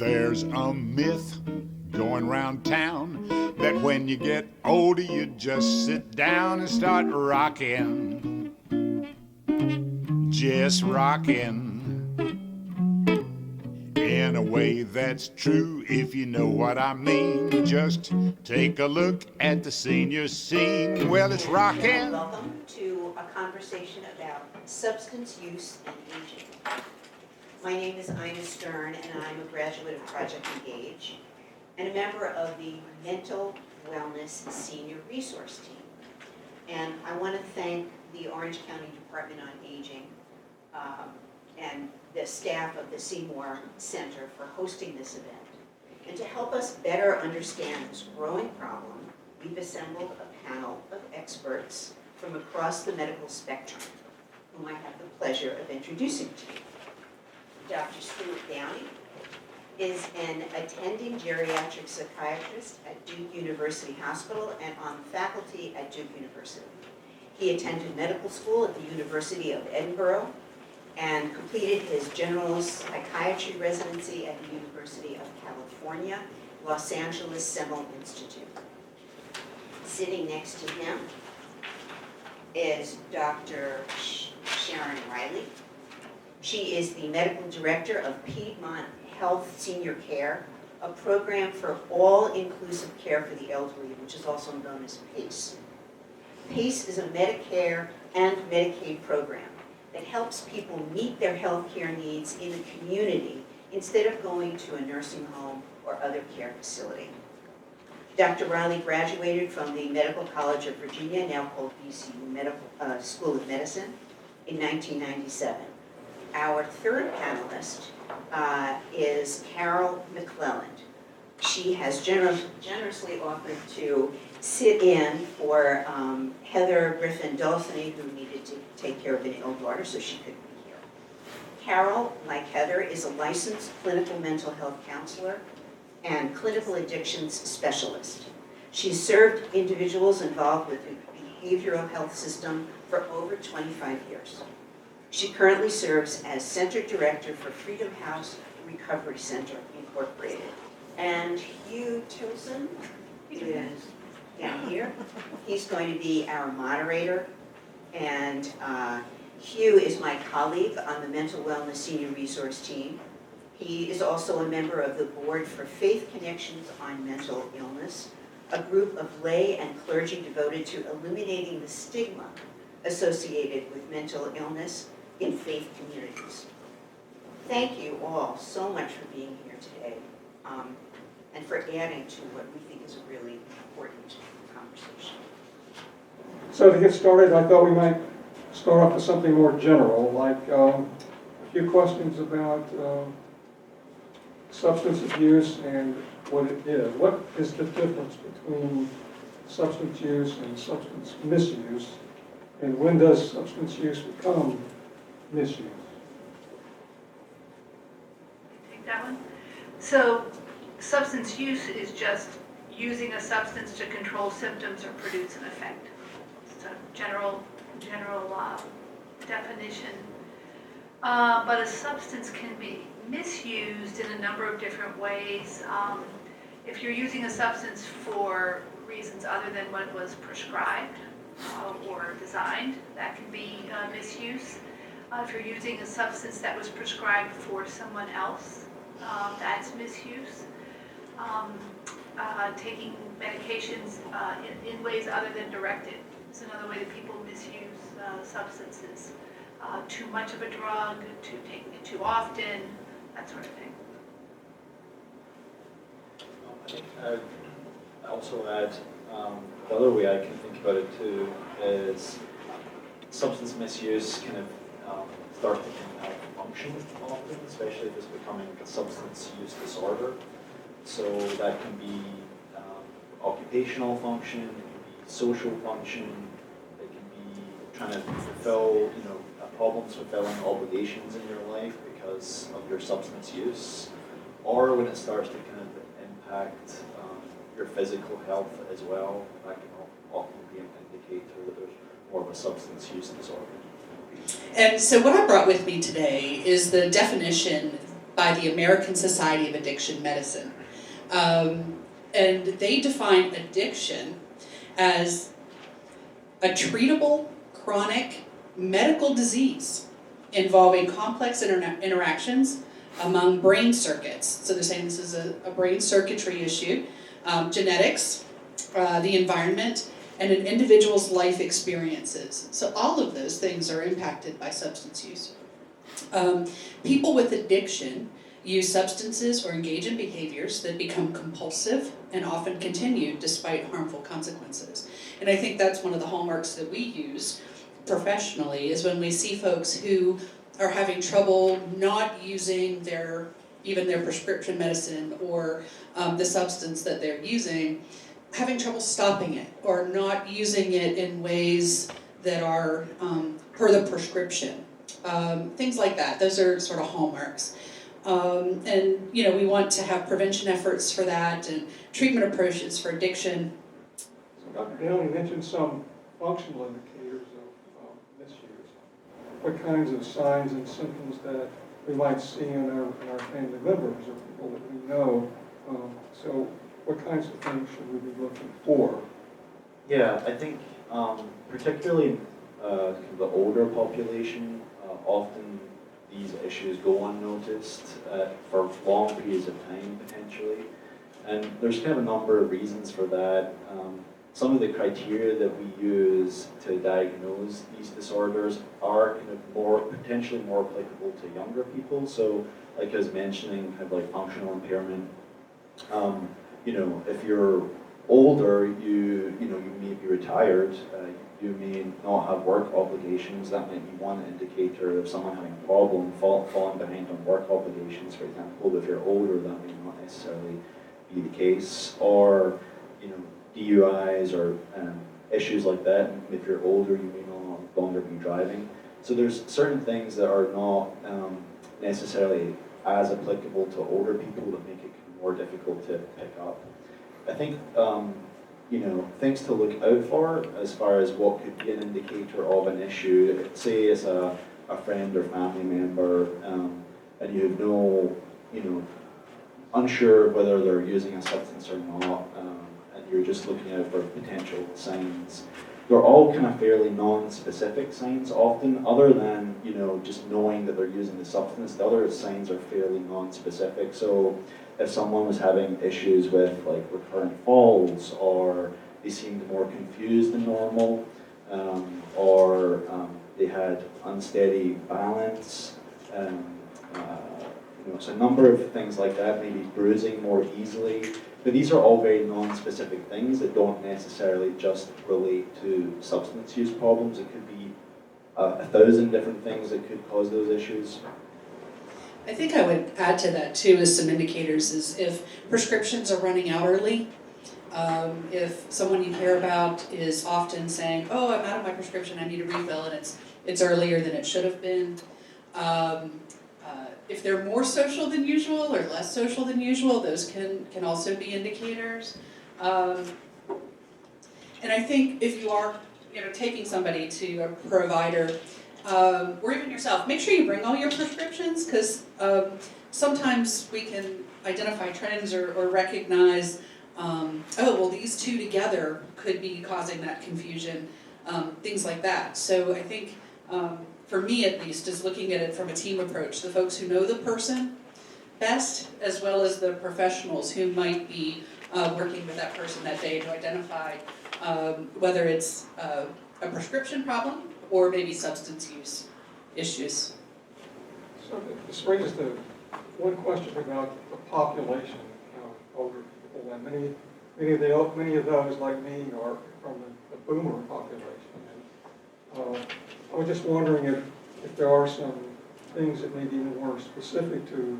There's a myth going round town that when you get older you just sit down and start rocking, just rocking. In a way that's true, if you know what I mean. Just take a look at the senior scene. Well, it's rocking. Welcome to a conversation about substance use and aging. My name is Ina Stern, and I'm a graduate of Project Engage and a member of the Mental Wellness Senior Resource Team. And I want to thank the Orange County Department on Aging and the staff of the Seymour Center for hosting this event. And to help us better understand this growing problem, we've assembled a panel of experts from across the medical spectrum, whom I have the pleasure of introducing to you. Dr. Stuart Downey is an attending geriatric psychiatrist at Duke University Hospital and on faculty at Duke University. He attended medical school at the University of Edinburgh and completed his general psychiatry residency at the University of California, Los Angeles Semel Institute. Sitting next to him is Dr. Sharon Riley. She is the medical director of Piedmont Health Senior Care, a program for all-inclusive care for the elderly, which is also known as PACE. PACE is a Medicare and Medicaid program that helps people meet their health care needs in the community instead of going to a nursing home or other care facility. Dr. Riley graduated from the Medical College of Virginia, now called VCU School of Medicine, in 1997. Our third panelist is Carol McClelland. She has generously offered to sit in for Heather Griffin-Dulciney, who needed to take care of an ill daughter, so she couldn't be here. Carol, like Heather, is a licensed clinical mental health counselor and clinical addictions specialist. She's served individuals involved with the behavioral health system for over 25 years. She currently serves as Center Director for Freedom House Recovery Center, Incorporated. And Hugh Tilson is down here. He's going to be our moderator. And Hugh is my colleague on the Mental Wellness Senior Resource Team. He is also a member of the Board for Faith Connections on Mental Illness, a group of lay and clergy devoted to eliminating the stigma associated with mental illness in faith communities. Thank you all so much for being here today and for adding to what we think is a really important conversation. So to get started, I thought we might start off with something more general, like a few questions about substance abuse and what it is. What is the difference between substance use and substance misuse? And when does substance use become misuse? Take that one. So substance use is just using a substance to control symptoms or produce an effect. It's a general definition. But a substance can be misused in a number of different ways. If you're using a substance for reasons other than what was prescribed or designed, that can be misuse. If you're using a substance that was prescribed for someone else, that's misuse. Taking medications in ways other than directed is another way that people misuse substances. Too much of a drug, taking it too often, that sort of thing. I think I'd also add the other way I can think about it too is substance misuse kind of starts to impact function often, especially if it's becoming a substance use disorder. So that can be occupational function, it can be social function, it can be trying to fulfill, problems fulfilling obligations in your life because of your substance use, or when it starts to kind of impact your physical health as well. That can often be an indicator that there's more of a substance use disorder. And so what I brought with me today is the definition by the American Society of Addiction Medicine. And they define addiction as a treatable chronic medical disease involving complex interactions among brain circuits. So they're saying this is a brain circuitry issue, genetics, the environment, and an individual's life experiences. So all of those things are impacted by substance use. People with addiction use substances or engage in behaviors that become compulsive and often continue despite harmful consequences. And I think that's one of the hallmarks that we use professionally, is when we see folks who are having trouble not using even their prescription medicine or the substance that they're using, having trouble stopping it or not using it in ways that are per the prescription. Things like that. Those are sort of hallmarks. And we want to have prevention efforts for that and treatment approaches for addiction. So Dr. Daly mentioned some functional indicators of misuse. What kinds of signs and symptoms that we might see in our family members or people that we know? So what kinds of things should we be looking for? Yeah, I think particularly the older population, often these issues go unnoticed for long periods of time potentially. And there's kind of a number of reasons for that. Some of the criteria that we use to diagnose these disorders are kind of potentially more applicable to younger people. So like I was mentioning, kind of like functional impairment. If you're older, you may be retired, you may not have work obligations. That might be one indicator of someone having a problem, falling behind on work obligations, for example. If you're older, that may not necessarily be the case. Or, DUIs or issues like that. If you're older, you may no longer be driving. So there's certain things that are not necessarily as applicable to older people that make it more difficult to pick up. I think things to look out for as far as what could be an indicator of an issue. Say it's a friend or family member, and you have unsure whether they're using a substance or not, and you're just looking out for potential signs. They're all kind of fairly non-specific signs often, other than just knowing that they're using the substance. The other signs are fairly non-specific. So if someone was having issues with like recurrent falls, or they seemed more confused than normal, or they had unsteady balance, so a number of things like that, maybe bruising more easily. But these are all very non-specific things that don't necessarily just relate to substance use problems. It could be 1,000 different things that could cause those issues. I think I would add to that too, as some indicators, is if prescriptions are running out early, if someone you care about is often saying, "Oh, I'm out of my prescription, I need a refill," and it's earlier than it should have been. If they're more social than usual or less social than usual, those can also be indicators. And I think if you are taking somebody to a provider, or even yourself, make sure you bring all your prescriptions, because sometimes we can identify trends or recognize, these two together could be causing that confusion, things like that. So I think, for me at least, is looking at it from a team approach, the folks who know the person best, as well as the professionals who might be working with that person that day to identify whether it's a prescription problem or maybe substance use issues. So this raises the one question about the population of older people, and many of those, like me, are from the boomer population. I was just wondering if there are some things that may be more specific to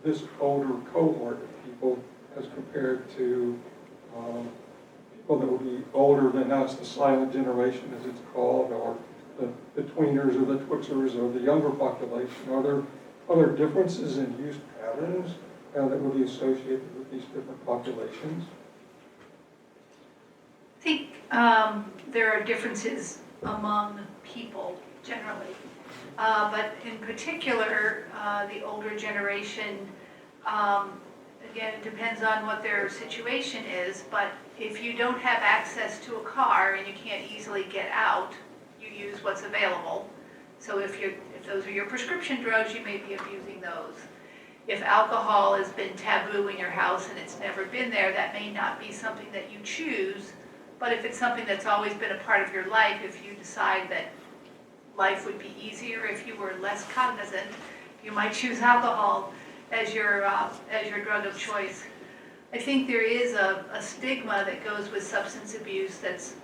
this older cohort of people as compared to people that would be older than us, the silent generation as it's called, or the tweeners or the twixers or the younger population. Are there differences in use patterns that would be associated with these different populations? I think there are differences among people generally. But in particular, the older generation, again, it depends on what their situation is, but if you don't have access to a car and you can't easily get out, you use what's available. So if those are your prescription drugs, you may be abusing those. If alcohol has been taboo in your house and it's never been there, that may not be something that you choose. But if it's something that's always been a part of your life, if you decide that life would be easier if you were less cognizant, you might choose alcohol as your drug of choice. I think there is a stigma that goes with substance abuse that's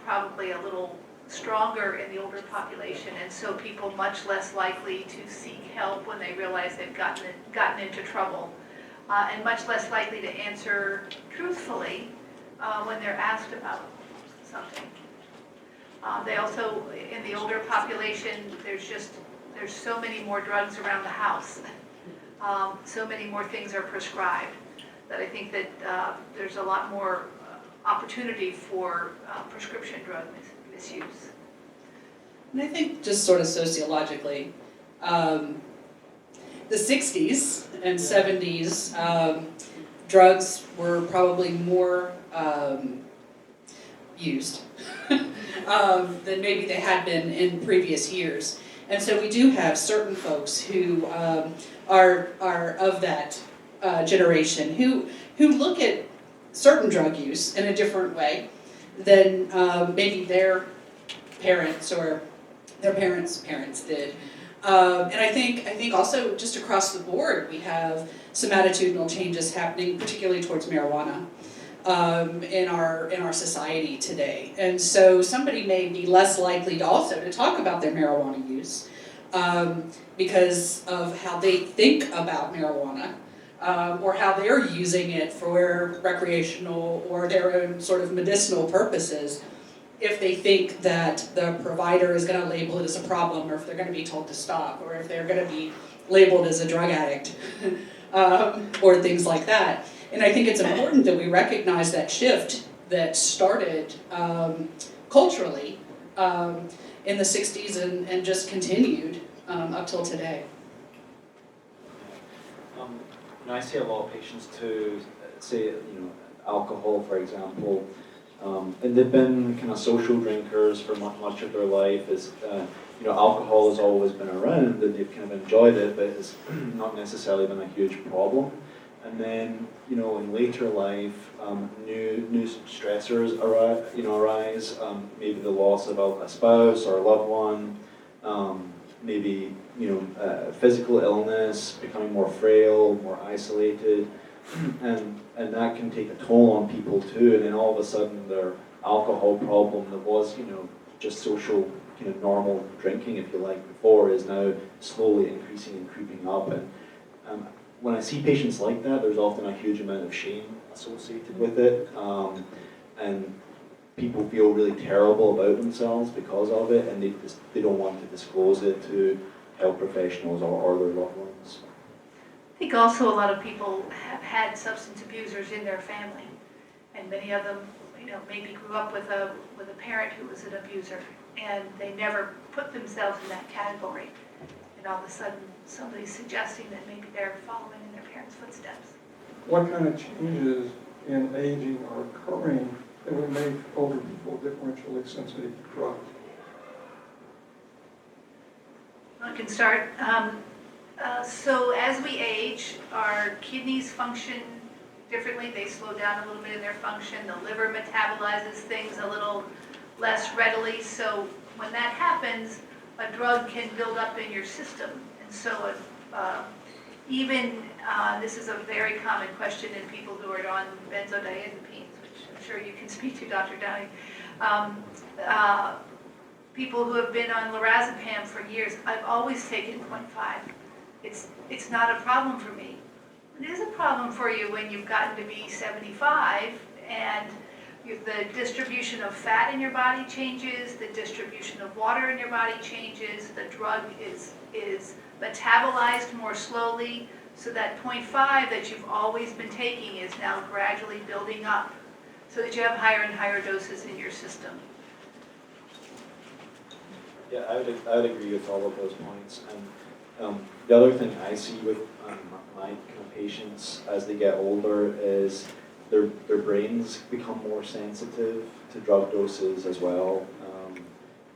probably a little stronger in the older population, and so people much less likely to seek help when they realize they've gotten into trouble, and much less likely to answer truthfully when they're asked about something. They also, in the older population, there's so many more drugs around the house. So many more things are prescribed that I think that there's a lot more opportunity for prescription drug misuse. And I think just sort of sociologically, the 60s and 70s, drugs were probably more used than maybe they had been in previous years. And so we do have certain folks who are of that generation who look at certain drug use in a different way than maybe their parents or their parents' parents did. And I think also just across the board we have some attitudinal changes happening, particularly towards marijuana. In our society today. And so somebody may be less likely to also to talk about their marijuana use because of how they think about marijuana or how they're using it for recreational or their own sort of medicinal purposes, if they think that the provider is going to label it as a problem, or if they're going to be told to stop, or if they're going to be labeled as a drug addict or things like that. And I think it's important that we recognize that shift that started culturally in the 60s and just continued up till today. I see a lot of patients too, say, alcohol, for example, and they've been kind of social drinkers for much of their life. Alcohol has always been around and they've kind of enjoyed it, but it's not necessarily been a huge problem. And then, in later life, new stressors arise. Maybe the loss of a spouse or a loved one. Maybe physical illness, becoming more frail, more isolated, and that can take a toll on people too. And then all of a sudden, their alcohol problem that was just social normal drinking, if you like, before, is now slowly increasing and creeping up. And when I see patients like that, there's often a huge amount of shame associated with it, and people feel really terrible about themselves because of it, and they don't want to disclose it to health professionals or their loved ones. I think also a lot of people have had substance abusers in their family, and many of them, maybe grew up with a parent who was an abuser, and they never put themselves in that category. And all of a sudden, somebody's suggesting that maybe they're following in their parents' footsteps. What kind of changes in aging are occurring that would make older people differentially sensitive to drugs? I can start. So as we age, our kidneys function differently. They slow down a little bit in their function. The liver metabolizes things a little less readily. So when that happens, a drug can build up in your system. And so this is a very common question in people who are on benzodiazepines, which I'm sure you can speak to, Dr. Downey. People who have been on lorazepam for years, I've always taken 0.5. It's not a problem for me. It is a problem for you when you've gotten to be 75 and the distribution of fat in your body changes, the distribution of water in your body changes, the drug is metabolized more slowly, so that 0.5 that you've always been taking is now gradually building up so that you have higher and higher doses in your system. Yeah, I would agree with all of those points. And the other thing I see with my kind of patients as they get older is their brains become more sensitive to drug doses as well.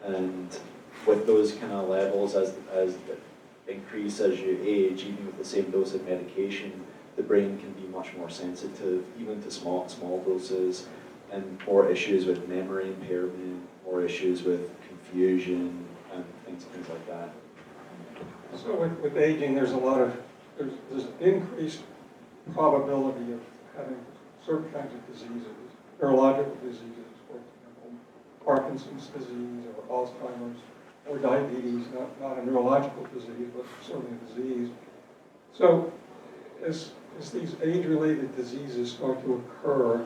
And with those kind of levels as increase as you age, even with the same dose of medication, the brain can be much more sensitive, even to small doses, and more issues with memory impairment, more issues with confusion, and things like that. So with aging, there's an increased probability of having certain kinds of diseases, neurological diseases, for example, Parkinson's disease or Alzheimer's or diabetes, not a neurological disease, but certainly a disease. So as these age-related diseases start to occur,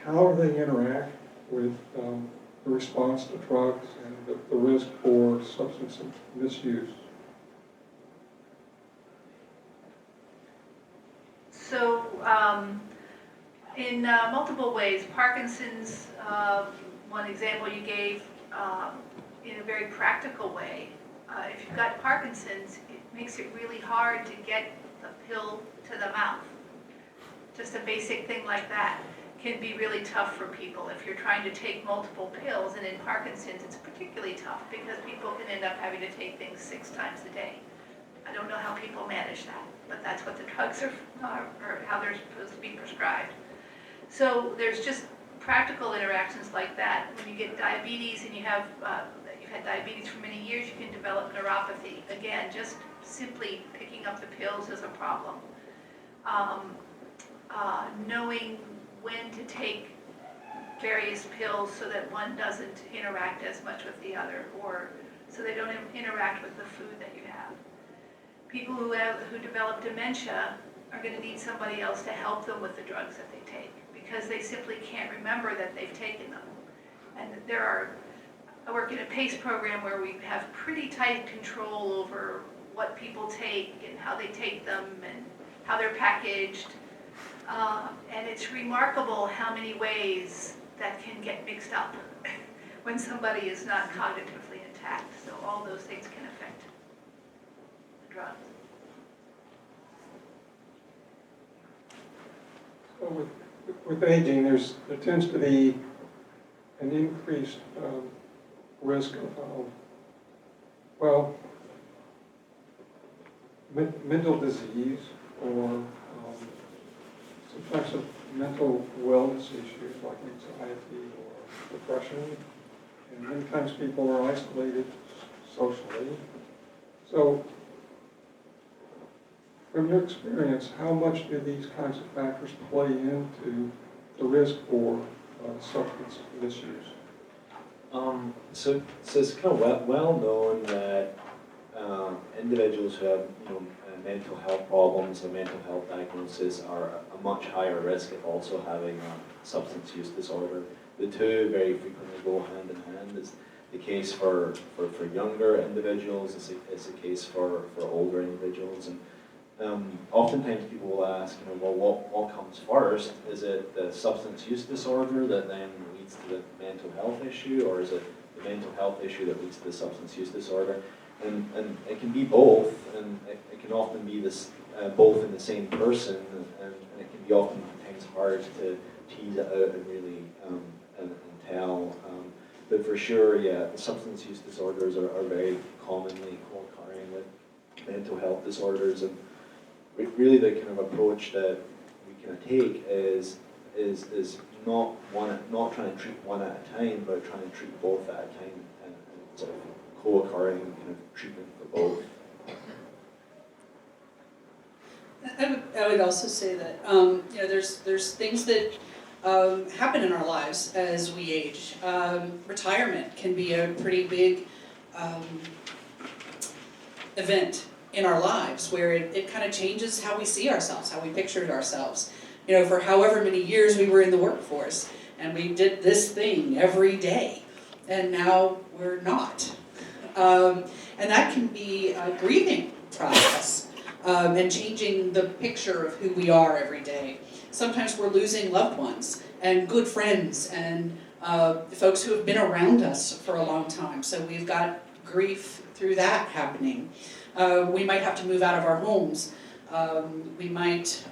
how do they interact with the response to drugs and the risk for substance misuse? So, in multiple ways, Parkinson's, one example you gave, in a very practical way. If you've got Parkinson's, it makes it really hard to get the pill to the mouth. Just a basic thing like that can be really tough for people if you're trying to take multiple pills. And in Parkinson's, it's particularly tough because people can end up having to take things 6 times a day. I don't know how people manage that, but that's what the drugs are, or how they're supposed to be prescribed. So there's just practical interactions like that. When you get diabetes and you've had diabetes for many years, you can develop neuropathy. Again, just simply picking up the pills is a problem. Knowing when to take various pills so that one doesn't interact as much with the other, or so they don't interact with the food that you have. People who develop dementia are going to need somebody else to help them with the drugs that they take because they simply can't remember that they've taken them. And I work in a PACE program where we have pretty tight control over what people take and how they take them and how they're packaged. And it's remarkable how many ways that can get mixed up when somebody is not cognitively intact. So all those things can affect the drugs. So with aging, there tends to be an increased risk of, mental disease or some types of mental wellness issues like anxiety or depression. And many times people are isolated socially. So from your experience, how much do these kinds of factors play into the risk for substance misuse? So it's kind of well known that individuals who have mental health problems or mental health diagnosis are a much higher risk of also having a substance use disorder. The two very frequently go hand in hand. It's the case for younger individuals, it's the case for older individuals. And oftentimes people will ask, well, what comes first? Is it the substance use disorder that then leads to the mental health issue, or is it the mental health issue that leads to the substance use disorder? And it can be both, and it can often be this both in the same person, and it can be oftentimes hard to tease it out and really and tell. But for sure, yeah, the substance use disorders are very commonly co-occurring with mental health disorders, and really the kind of approach that we kind of take is not trying to treat one at a time, but trying to treat both at a time and sort of co-occurring kind of treatment for both. I would also say that there's things that happen in our lives as we age. Retirement can be a pretty big event in our lives where it kind of changes how we see ourselves, how we pictured ourselves. For however many years we were in the workforce and we did this thing every day, and now we're not. And that can be a grieving process and changing the picture of who we are every day. Sometimes we're losing loved ones and good friends and folks who have been around us for a long time. So we've got grief through that happening. We might have to move out of our homes. We might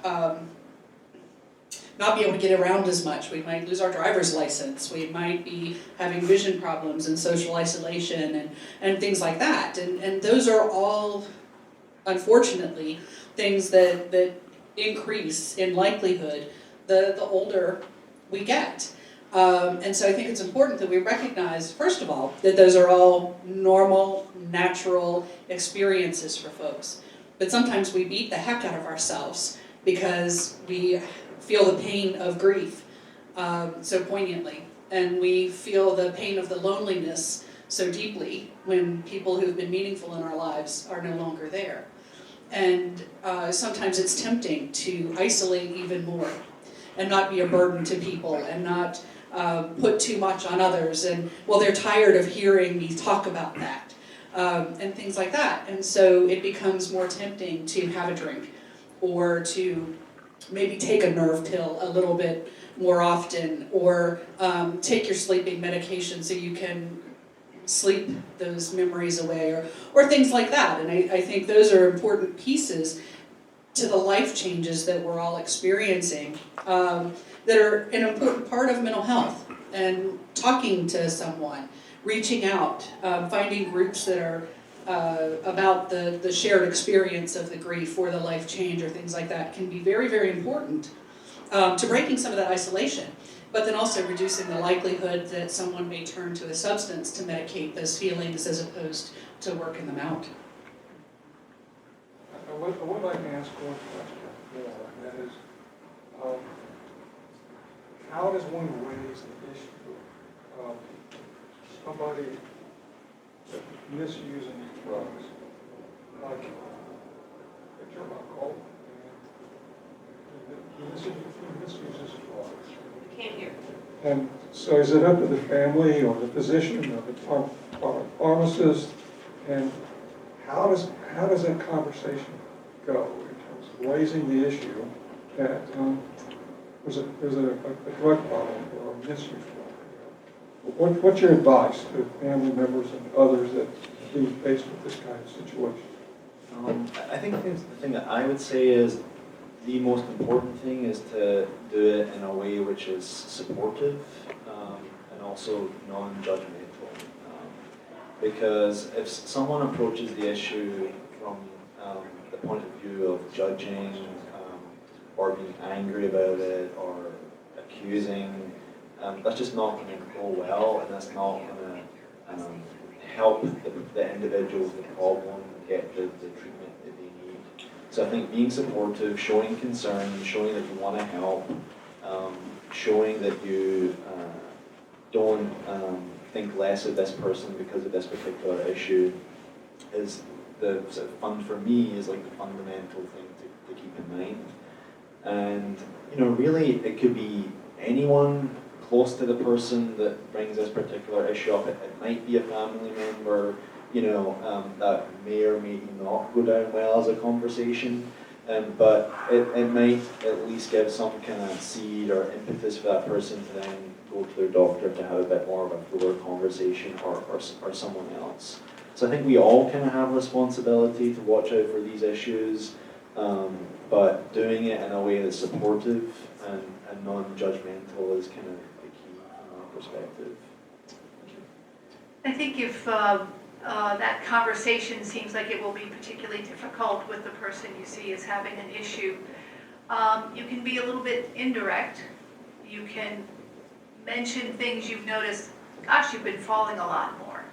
not be able to get around as much. We might lose our driver's license. We might be having vision problems and social isolation and things like that. And those are all, unfortunately, things that increase in likelihood the older we get. And so I think it's important that we recognize, first of all, that those are all normal, natural experiences for folks. But sometimes we beat the heck out of ourselves because we feel the pain of grief so poignantly. And we feel the pain of the loneliness so deeply when people who've been meaningful in our lives are no longer there. And sometimes it's tempting to isolate even more and not be a burden to people and not put too much on others. And, well, they're tired of hearing me talk about that and things like that. And so it becomes more tempting to have a drink or to maybe take a nerve pill a little bit more often, or take your sleeping medication so you can sleep those memories away, or things like that. And I think those are important pieces to the life changes that we're all experiencing that are an important part of mental health. And talking to someone, reaching out, finding groups that are about the shared experience of the grief or the life change or things like that can be very, very important to breaking some of that isolation, but then also reducing the likelihood that someone may turn to a substance to medicate those feelings as opposed to working them out. I would like to ask one question more, and that is, how does one raise the issue of somebody misusing drugs, like picture of alcohol, and he misuses drugs? Can't hear. And so is it up to the family or the physician or the pharmacist, and how does that conversation go in terms of raising the issue that there's a drug problem or a misuse problem? What's your advice to family members and others that be faced with this kind of situation? I think the thing that I would say is the most important thing is to do it in a way which is supportive and also non-judgmental. Because if someone approaches the issue from the point of view of judging or being angry about it or accusing, that's just not going to go well, and that's not going to help the individual with the problem get the treatment that they need. So I think being supportive, showing concern, showing that you want to help, showing that you don't think less of this person because of this particular issue is the for me is like the fundamental thing to keep in mind. And really it could be anyone close to the person that brings this particular issue up. It might be a family member, that may or may not go down well as a conversation, but it might at least give some kind of seed or impetus for that person to then go to their doctor to have a bit more of a fuller conversation or someone else. So I think we all kind of have a responsibility to watch out for these issues, but doing it in a way that's supportive and non-judgmental is kind of the key from our perspective. I think if that conversation seems like it will be particularly difficult with the person you see as having an issue, you can be a little bit indirect. You can mention things you've noticed. Gosh, you've been falling a lot more.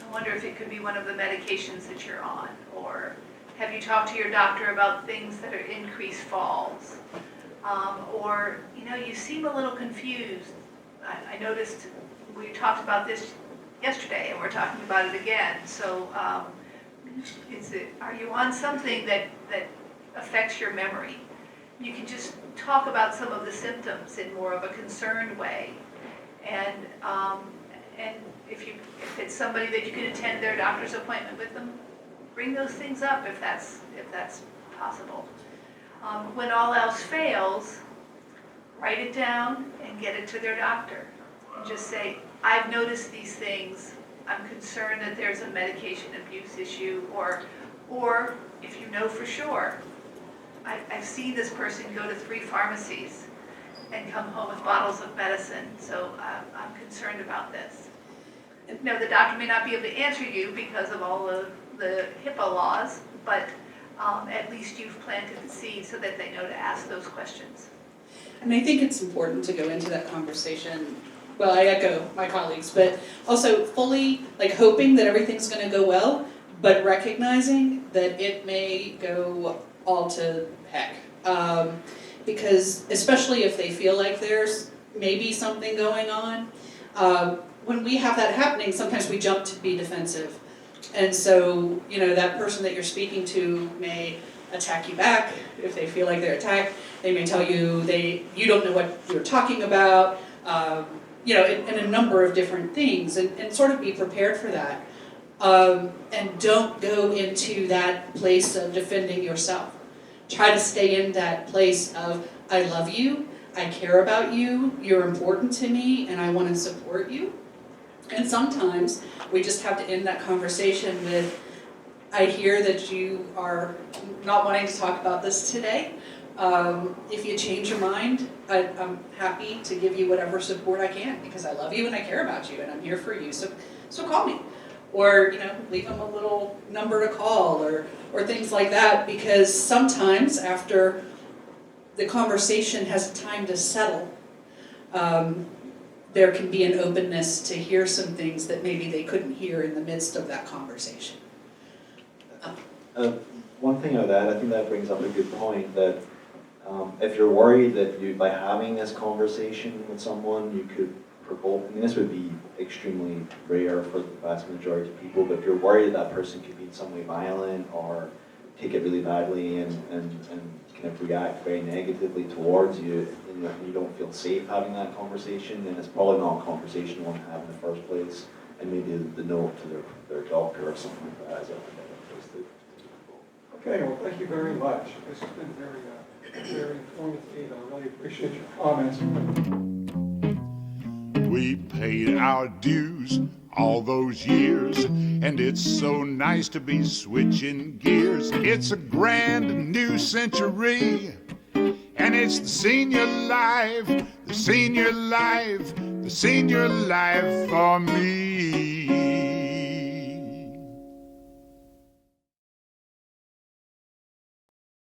I wonder if it could be one of the medications that you're on, or have you talked to your doctor about things that are increased falls? Or, you seem a little confused. I noticed we talked about this yesterday, and we're talking about it again. So, are you on something that affects your memory? You can just talk about some of the symptoms in more of a concerned way, and if it's somebody that you can attend their doctor's appointment with them, bring those things up if that's possible. When all else fails, write it down and get it to their doctor. and just say, I've noticed these things, I'm concerned that there's a medication abuse issue, or if you know for sure, I've seen this person go to 3 pharmacies and come home with bottles of medicine, so I'm concerned about this. No, the doctor may not be able to answer you because of all of the HIPAA laws, but at least you've planted the seed so that they know to ask those questions. And I think it's important to go into that conversation, well, I echo my colleagues, but also fully, like, hoping that everything's gonna go well, but recognizing that it may go all to heck. Because especially if they feel like there's maybe something going on, when we have that happening, sometimes we jump to be defensive. And so, that person that you're speaking to may attack you back if they feel like they're attacked. They may tell you you don't know what you're talking about, and a number of different things, and sort of be prepared for that. And don't go into that place of defending yourself. Try to stay in that place of, I love you, I care about you, you're important to me, and I want to support you. And sometimes we just have to end that conversation with, I hear that you are not wanting to talk about this today. If you change your mind, I'm happy to give you whatever support I can, because I love you and I care about you and I'm here for you, so call me. Or, leave them a little number to call or things like that, because sometimes after the conversation has time to settle, there can be an openness to hear some things that maybe they couldn't hear in the midst of that conversation. One thing of that, I think that brings up a good point, that if you're worried that by having this conversation with someone, you could provoke, this would be extremely rare for the vast majority of people, but if you're worried that person could be in some way violent or take it really badly and kind of react very negatively towards you, and you don't feel safe having that conversation, then it's probably not a conversation you want to have in the first place, and maybe the note to their doctor or something like that is a better place to. Okay, well, thank you very much. This has been very informative. I really appreciate your comments. We paid our dues all those years, and it's so nice to be switching gears. It's a grand new century, and it's the senior life, the senior life, the senior life for me.